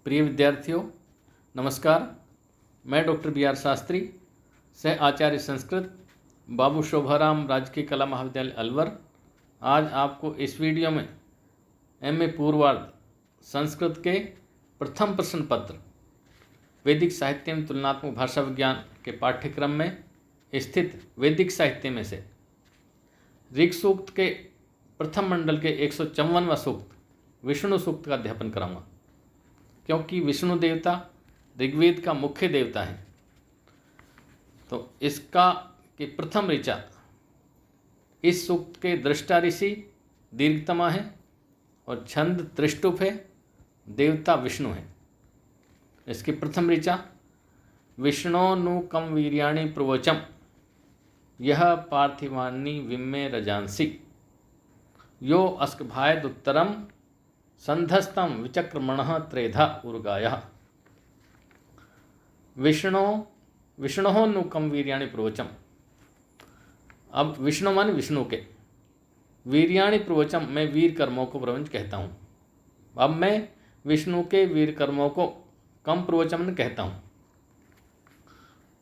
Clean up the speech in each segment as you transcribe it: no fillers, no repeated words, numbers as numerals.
प्रिय विद्यार्थियों, नमस्कार। मैं डॉक्टर बी आर शास्त्री, सह आचार्य संस्कृत, बाबू शोभाराम राजकीय कला महाविद्यालय अलवर, आज आपको इस वीडियो में एमए पूर्वार्ध संस्कृत के प्रथम प्रश्न पत्र वैदिक साहित्य में तुलनात्मक भाषा विज्ञान के पाठ्यक्रम में स्थित वैदिक साहित्य में से ऋग सूक्त के प्रथम मंडल के 154वां सूक्त विष्णु सूक्त का अध्यापन कराऊंगा, क्योंकि विष्णु देवता ऋग्वेद का मुख्य देवता है। तो इसका कि प्रथम ऋचा इस सूक्त के दृष्टा ऋषि दीर्घतमा है और छंद त्रिष्टुप है, देवता विष्णु है। इसकी प्रथम ऋचा विष्णोनुकम वीर्याणि प्रवचम यह पार्थिवानि विम्मे रजांसि यो अस्कभायदुत्तरम संधस्तम विचक्रमणः त्रेधा उर्गायः। विष्णोनुकम वीर्याणि प्रवचम। अब विष्णु मान विष्णु के, वीर्याणि प्रवचम मैं वीर कर्मों को प्रवंच कहता हूँ। अब मैं विष्णु के वीर कर्मों को कम प्रवचन कहता हूँ।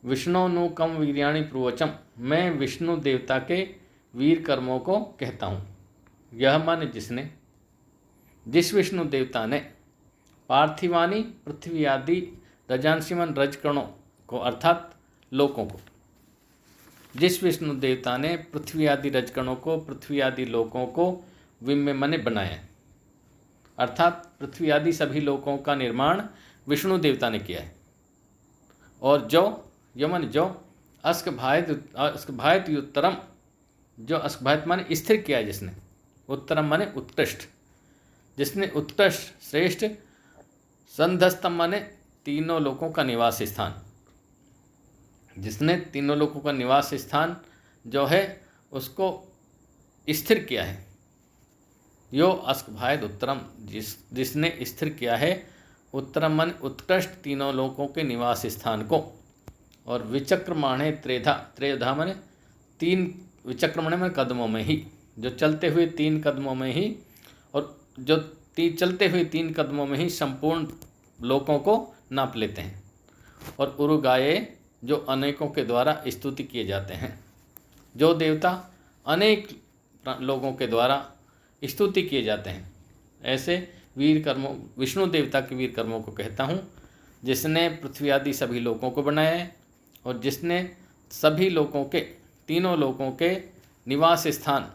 विष्णोनुकम वीर्याणि प्रवचम मैं विष्णु देवता के वीर कर्मों को कहता हूँ। यह माने जिसने, जिस विष्णु देवता ने पार्थिवानी पृथ्वी आदि रजांशिमन रजकणों को अर्थात लोकों को, जिस विष्णु देवता ने पृथ्वी आदि रजकणों को, पृथ्वी आदि लोकों को विम्मे मने बनाया, अर्थात पृथ्वी आदि सभी लोकों का निर्माण विष्णु देवता ने किया है। और जो यमन जो अस्कभायत उत्तरम, जो अस्कभायत माने स्थिर किया है जिसने, उत्तरम माने उत्कृष्ट, जिसने उत्कृष्ट श्रेष्ठ, संधस्तम माने तीनों लोकों का निवास स्थान, जिसने तीनों लोकों का निवास स्थान जो है उसको स्थिर किया है। यो अस्कभायद उत्तरम जिसने स्थिर किया है, उत्तरम मन उत्कृष्ट तीनों लोकों के निवास स्थान को। और विचक्रमाणे त्रेधा, त्रेधा माने तीन, विचक्रमणे में कदमों में ही, जो चलते हुए तीन कदमों में ही, और जो चलते हुए तीन कदमों में ही संपूर्ण लोकों को नाप लेते हैं। और उरुगाये जो अनेकों के द्वारा स्तुति किए जाते हैं, जो देवता अनेक लोगों के द्वारा स्तुति किए जाते हैं, ऐसे वीर कर्मों, विष्णु देवता के वीर कर्मों को कहता हूँ, जिसने पृथ्वी आदि सभी लोकों को बनाया है और जिसने सभी लोकों के, तीनों लोकों के निवास स्थान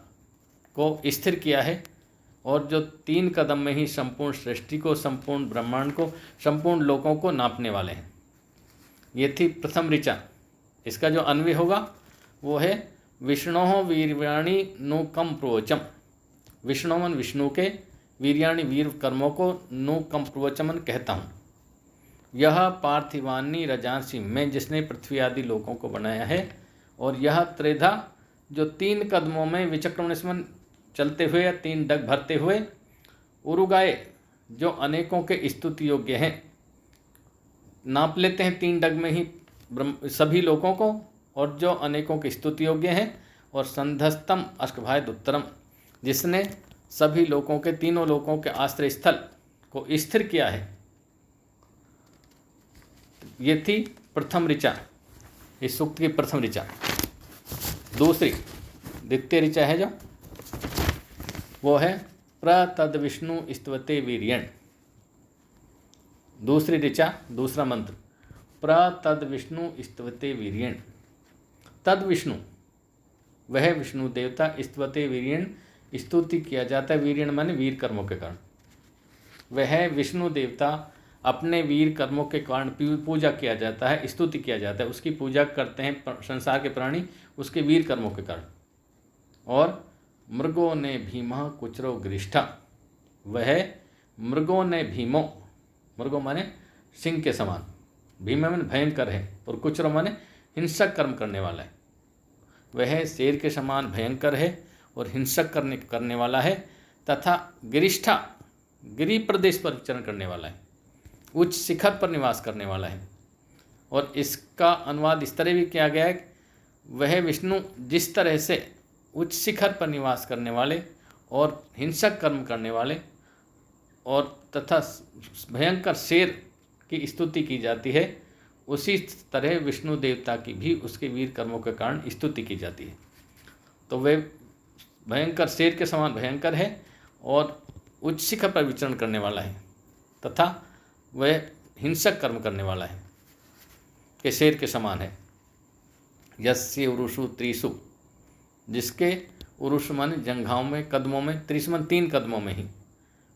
को स्थिर किया है, और जो तीन कदम में ही संपूर्ण सृष्टि को, संपूर्ण ब्रह्मांड को, संपूर्ण लोकों को नापने वाले हैं। ये थी प्रथम ऋचा। इसका जो अन्वय होगा वो है विष्णोः वीर्याणि नु कम प्रवचम। विष्णुमन विष्णु के, वीर्याणि वीर कर्मों को, नु कम प्रवचमन कहता हूँ। यह पार्थिवानी रजांसी मैं जिसने पृथ्वी आदि लोकों को बनाया है, और यह त्रेधा जो तीन कदमों में विचक्रमण चलते हुए या तीन डग भरते हुए, उरुगाए जो अनेकों के स्तुति योग्य हैं, नाप लेते हैं तीन डग में ही सभी लोकों को, और जो अनेकों के स्तुति योग्य हैं, और संधस्तम अस्कभायद उत्तरम जिसने सभी लोकों के, तीनों लोकों के आश्रय स्थल को स्थिर किया है। ये थी प्रथम ऋचा, इस सूक्त की प्रथम ऋचा। दूसरी, द्वितीय ऋचा है जो, वो है प्रतद विष्णु स्तवते वीर्यण। दूसरी ऋचा, दूसरा मंत्र, प्रतद विष्णु स्तवते वीर्यण। तद विष्णु वह विष्णु देवता, स्तवते वीर्यण स्तुति किया जाता है, वीर्यण माने वीर कर्मों के कारण। वह विष्णु देवता अपने वीर कर्मों के कारण पूजा किया जाता है, स्तुति किया जाता है, उसकी पूजा करते हैं संसार के प्राणी उसके वीर कर्मों के कारण। और मृगों ने भीमः कुचरो गिरिष्ठा, वह मृगों ने भीमो, मृगों माने सिंह के समान, भीम माने भयंकर है, और कुचरो माने हिंसक कर्म करने वाला है। वह शेर के समान भयंकर है और हिंसक करने वाला है, तथा गिरिष्ठा गिरि प्रदेश पर विचरण करने वाला है, उच्च शिखर पर निवास करने वाला है। और इसका अनुवाद इस तरह भी किया गया है, वह विष्णु जिस तरह से उच्च शिखर पर निवास करने वाले और हिंसक कर्म करने वाले और तथा भयंकर शेर की स्तुति की जाती है, उसी तरह विष्णु देवता की भी उसके वीर कर्मों के कारण स्तुति की जाती है। तो वे भयंकर शेर के समान भयंकर है और उच्च शिखर पर विचरण करने वाला है, तथा वह हिंसक कर्म करने वाला है के शेर के समान है। यस्य उरुषु त्रिषु, जिसके उरुष माने जंघाओं में, कदमों में, त्रिषु माने 3 कदमों में ही,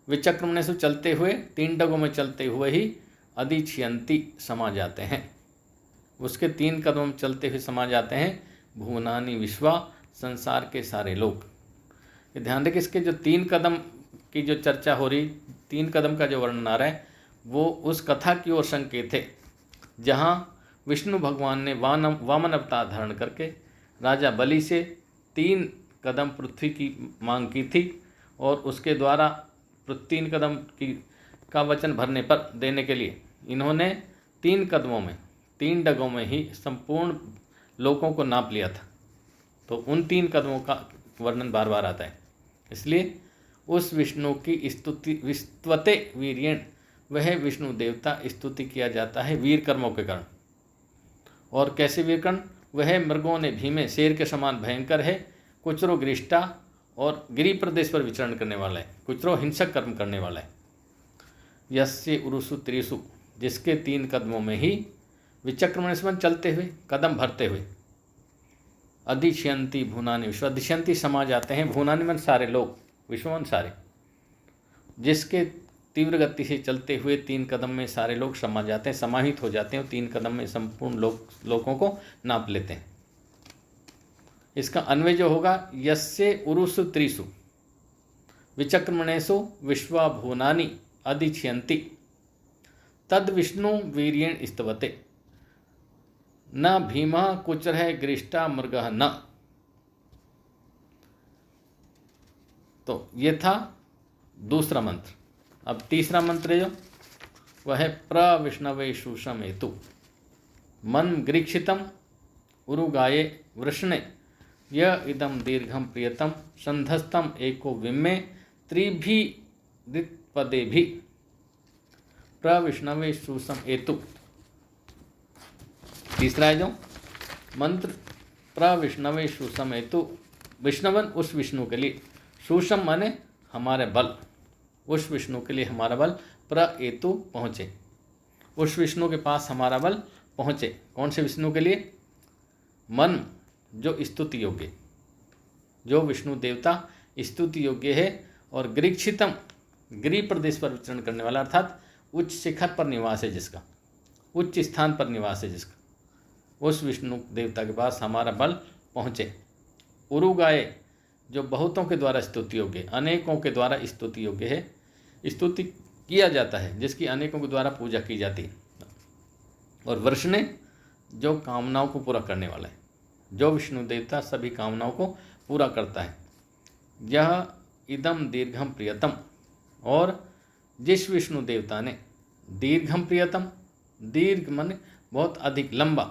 विचक्रमणेषु चलते हुए, 3 डगों में चलते हुए ही अधिछयंती समा जाते हैं। उसके 3 कदमों में चलते हुए समा जाते हैं भुवनानि विश्वा, संसार के सारे लोग। ये ध्यान रखें, इसके जो 3 कदम की जो चर्चा हो रही, 3 कदम का जो वर्णन आ रहा है, वो उस कथा की ओर संकेत है जहाँ विष्णु भगवान ने वामन अवतार धारण करके राजा बलि से 3 कदम पृथ्वी की मांग की थी और उसके द्वारा 3 कदम का वचन भरने पर देने के लिए इन्होंने 3 कदमों में, 3 डगों में ही संपूर्ण लोगों को नाप लिया था। तो उन 3 कदमों का वर्णन बार बार आता है। इसलिए उस विष्णु की स्तुति विस्तवते वीर्येण, वह विष्णु देवता स्तुति किया जाता है वीर कर्मों के कारण। और कैसे वीर कर्म? वह मृगों ने भीमे, शेर के समान भयंकर है, कुचरो गृष्टा और गिरि प्रदेश पर विचरण करने वाला है, कुचरो हिंसक कर्म करने वाला है। यस्य उरुषु त्रिषु, जिसके 3 कदमों में ही, विचक्रमण से चलते हुए, कदम भरते हुए, अधिशयंती भुवनानि विश्व, अधिशयंती समा जाते हैं, भुवनानि मन सारे लोग, विश्वमन सारे, जिसके तीव्र गति से चलते हुए 3 कदम में सारे लोग समा जाते हैं, समाहित हो जाते हैं, 3 कदम में संपूर्ण लोगों को नाप लेते हैं। इसका अन्वय जो होगा, यस्य उरुषु त्रिषु विचक्रमणेषु विश्वा भुवनानि अधिछयन्ति तद विष्णु वीर्येण स्तवते न भीमः कुचरः गृष्टा मृगः न। तो ये था दूसरा मंत्र। अब तीसरा मंत्र जो वह है प्रविष्णवे शुषम हेतु मन गृक्षितम उरुगाये वृष्णे य इदम दीर्घम प्रियतम संधस्तम एको विम्मे त्रिभी पदे भी। प्रविष्णवे शुषम हेतु तीसरा है जो मंत्र, प्रविष्णवे शुषम हेतु, विष्णवन उस विष्णु के लिए, शुषम माने हमारे बल, उस विष्णु के लिए हमारा बल, प्रहेतु पहुँचे, उस विष्णु के पास हमारा बल पहुँचे। कौन से विष्णु के लिए? मन जो स्तुति योग्य, जो विष्णु देवता स्तुति योग्य है और गृक्षितम, गिरि प्रदेश पर विचरण करने वाला, अर्थात उच्च शिखर पर निवास है जिसका, उच्च स्थान पर निवास है जिसका, उस विष्णु देवता के पास हमारा बल पहुँचे। उरुगाये जो बहुतों के द्वारा स्तुति योग्य, अनेकों के द्वारा स्तुति योग्य है, स्तुति किया जाता है, जिसकी अनेकों के द्वारा पूजा की जाती है। और वृषणे जो कामनाओं को पूरा करने वाला है, जो विष्णु देवता सभी कामनाओं को पूरा करता है। यह इदम दीर्घम प्रियतम, और जिस विष्णु देवता ने दीर्घम प्रियतम, दीर्घ मन बहुत अधिक लंबा,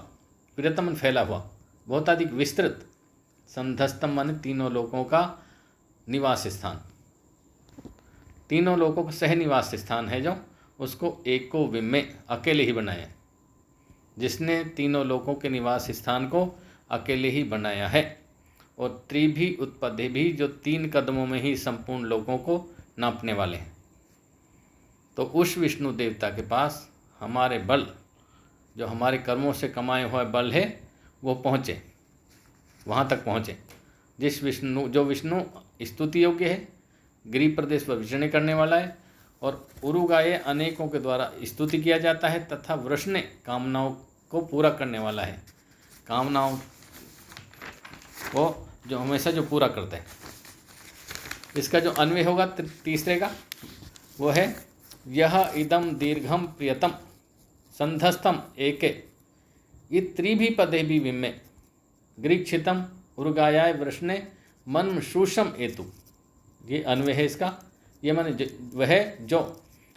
प्रियतम मन फैला हुआ, बहुत अधिक विस्तृत, संधस्तम मन तीनों लोगों का निवास स्थान, तीनों लोगों का सह निवास स्थान है, जो उसको एको विम्मे अकेले ही बनाया, जिसने तीनों लोगों के निवास स्थान को अकेले ही बनाया है। और त्रिभी उत्पदे भी, जो 3 कदमों में ही संपूर्ण लोगों को नापने वाले हैं। तो उस विष्णु देवता के पास हमारे बल, जो हमारे कर्मों से कमाए हुए बल है, वो पहुँचे, वहाँ तक पहुँचे। जिस विष्णु, जो विष्णु स्तुति योग्य है, गिरि प्रदेश पर विचरण करने वाला है, और उरुगाये अनेकों के द्वारा स्तुति किया जाता है, तथा वृषणे कामनाओं को पूरा करने वाला है, कामनाओं को जो हमेशा जो पूरा करता है। इसका जो अन्वय होगा तीसरे का, वो है यह इदम दीर्घम प्रियतम संधस्तम एके इत्रिभी पदे भी विम्मे गृक्षितम उर्गायाय वृष्णे मन शूषम एतु। ये अन्वय है इसका। ये मन वह जो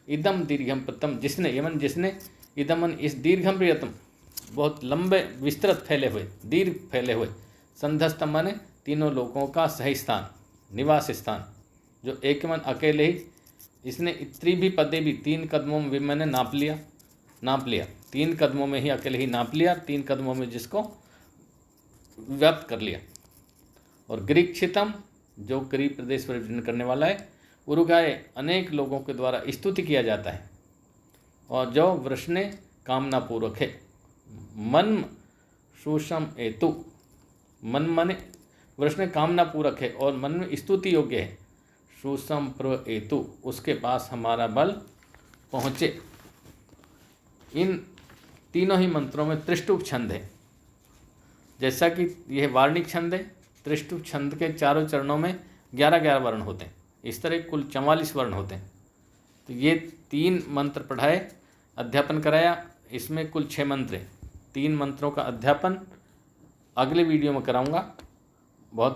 इदम दीर्घम प्रियतम, जिसने, ये मन जिसने, इदम मन इस दीर्घम प्रियतम, बहुत लंबे विस्तृत फैले हुए, दीर्घ फैले हुए, संधस्तम माने तीनों लोगों का सही स्थान, निवास स्थान, जो एक मन अकेले ही इसने इतनी भी पदे भी 3 कदमों में भी मैंने नाप लिया 3 कदमों में ही अकेले ही नाप लिया, 3 कदमों में जिसको व्याप्त कर लिया। और ग्रीक्षितम जो करीब प्रदेश पर विचरण करने वाला है, उरुगाए अनेक लोगों के द्वारा स्तुति किया जाता है। और जो वृष्णे कामना पूर्वक है, मन सुषम हेतु, मन माने वृष्णे कामना पूर्वक है और मन में स्तुति योग्य है, सुषम प्र हेतु उसके पास हमारा बल पहुँचे। इन तीनों ही मंत्रों में त्रिष्टुप छंद है। जैसा कि यह वार्णिक छंद है, त्रिष्टुप छंद के चारों चरणों में 11-11 वर्ण होते हैं। इस तरह कुल 44 वर्ण होते हैं। तो ये 3 मंत्र पढ़ाए, अध्यापन कराया। इसमें कुल 6 मंत्र हैं। 3 मंत्रों का अध्यापन अगले वीडियो में कराऊंगा। बहुत